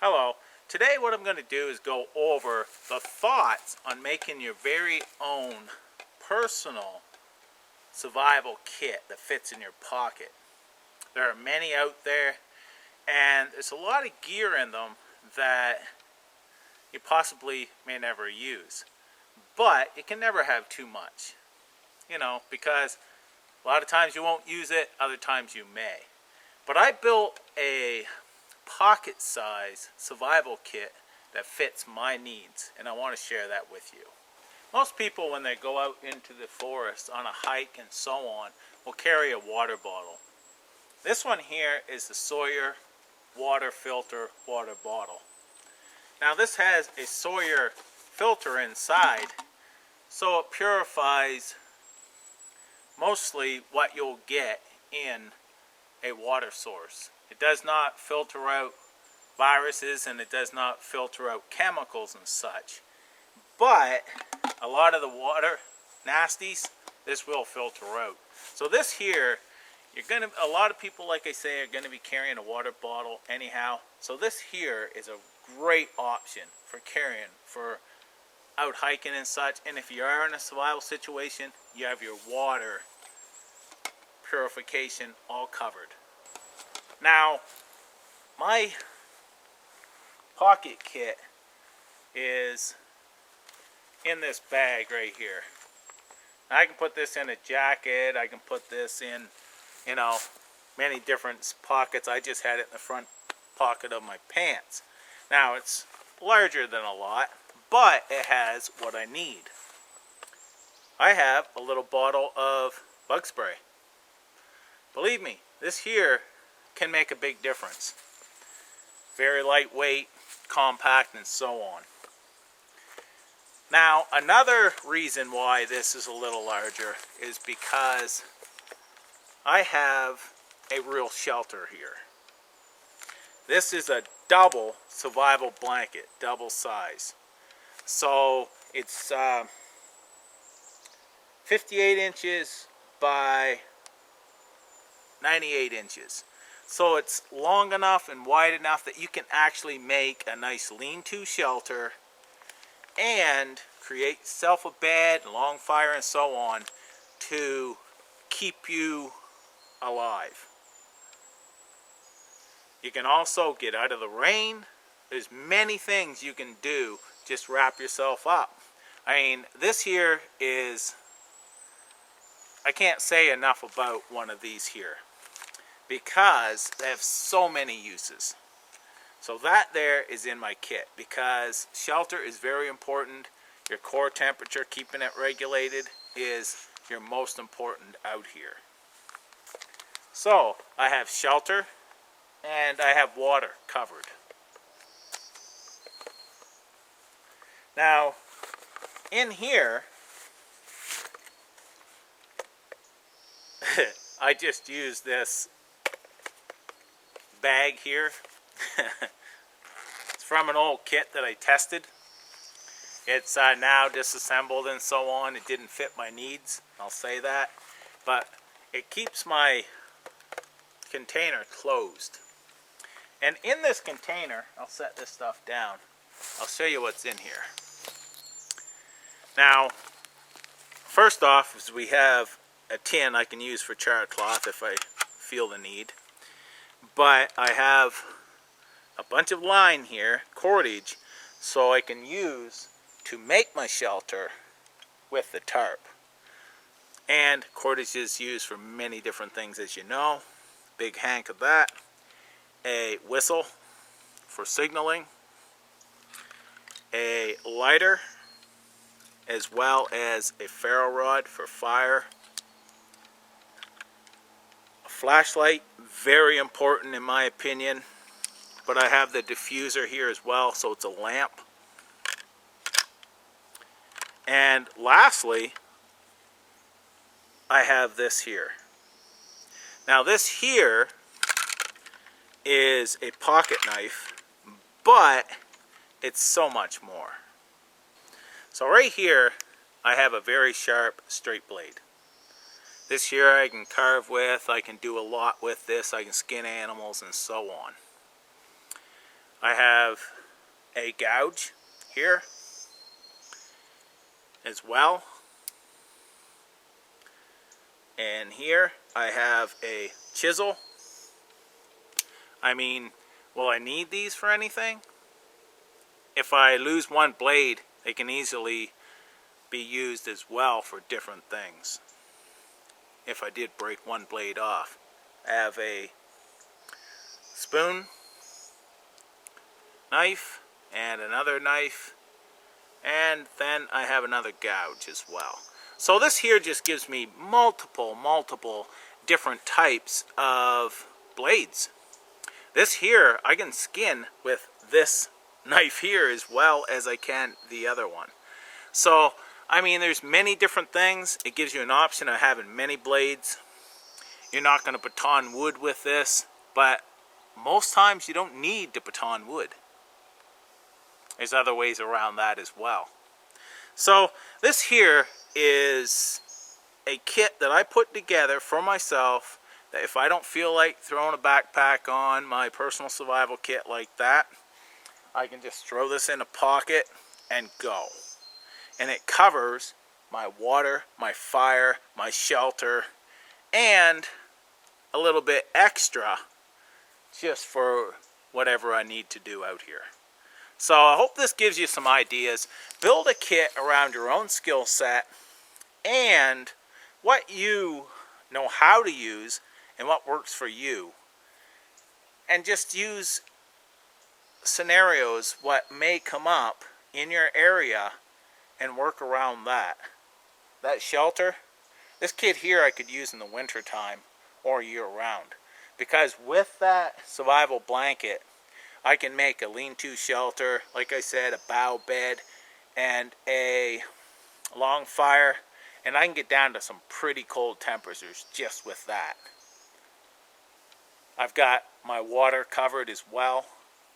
Hello. Today what I'm going to do is go over the thoughts on making your very own personal survival kit that fits in your pocket. There are many out there, and there's a lot of gear in them that you possibly may never use. But you can never have too much, because a lot of times you won't use it, other times you may. But I built a pocket size survival kit that fits my needs, and I want to share that with you. Most people, when they go out into the forest on a hike and so on, will carry a water bottle. This one here is the Sawyer water filter water bottle. Now this has a Sawyer filter inside, so it purifies mostly what you'll get in a water source. It does not filter out viruses, and it does not filter out chemicals and such. But a lot of the water nasties, this will filter out. So this here, a lot of people, like I say, are gonna be carrying a water bottle anyhow. So this here is a great option for carrying for out hiking and such. And if you are in a survival situation, you have your water purification all covered. Now, my pocket kit is in this bag right here. I can put this in a jacket, I can put this in, many different pockets. I just had it in the front pocket of my pants. Now, it's larger than a lot, but it has what I need. I have a little bottle of bug spray. Believe me, this here can make a big difference. Very lightweight, compact, and so on. Now, another reason why this is a little larger is because I have a real shelter here. This is a double survival blanket, double size. So it's 58 inches by 98 inches. So it's long enough and wide enough that you can actually make a nice lean-to shelter and create yourself a bed, long fire, and so on to keep you alive. You can also get out of the rain. There's many things you can do. Just wrap yourself up. I mean, this here is, I can't say enough about one of these here, because they have so many uses. So that there is in my kit, because shelter is very important. Your core temperature, keeping it regulated, is your most important out here. So I have shelter and I have water covered. Now in here I just used this bag here. It's from an old kit that I tested. It's now disassembled and so on. It didn't fit my needs, I'll say that, but it keeps my container closed. And in this container, I'll set this stuff down, I'll show you what's in here. Now, first off is we have a tin I can use for charred cloth if I feel the need. But I have a bunch of line here, cordage, so I can use to make my shelter with the tarp. And cordage is used for many different things, as you know. Big hank of that. A whistle for signaling. A lighter, as well as a ferro rod for fire. A flashlight, very important in my opinion. But I have the diffuser here as well, so it's a lamp. And lastly, I have this here. Now this here is a pocket knife, but it's so much more. So right here, I have a very sharp straight blade. This here I can carve with, I can do a lot with this, I can skin animals and so on. I have a gouge here as well. And here I have a chisel. I mean, will I need these for anything? If I lose one blade, they can easily be used as well for different things. If I did break one blade off. I have a spoon, knife, and another knife, and then I have another gouge as well. So this here just gives me multiple different types of blades. This here I can skin with this knife here as well as I can the other one. So I mean, there's many different things. It gives you an option of having many blades. You're not going to baton wood with this, but most times you don't need to baton wood. There's other ways around that as well. So this here is a kit that I put together for myself, that if I don't feel like throwing a backpack on, my personal survival kit like that, I can just throw this in a pocket and go. And it covers my water, my fire, my shelter, and a little bit extra just for whatever I need to do out here. So I hope this gives you some ideas. Build a kit around your own skill set and what you know how to use and what works for you. And just use scenarios, what may come up in your area, and work around that. That shelter, this kit here I could use in the winter time or year round. Because with that survival blanket, I can make a lean-to shelter, like I said, a bough bed, and a long fire, and I can get down to some pretty cold temperatures just with that. I've got my water covered as well,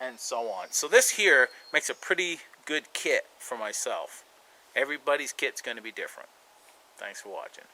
and so on. So this here makes a pretty good kit for myself. Everybody's kit's going to be different. Thanks for watching.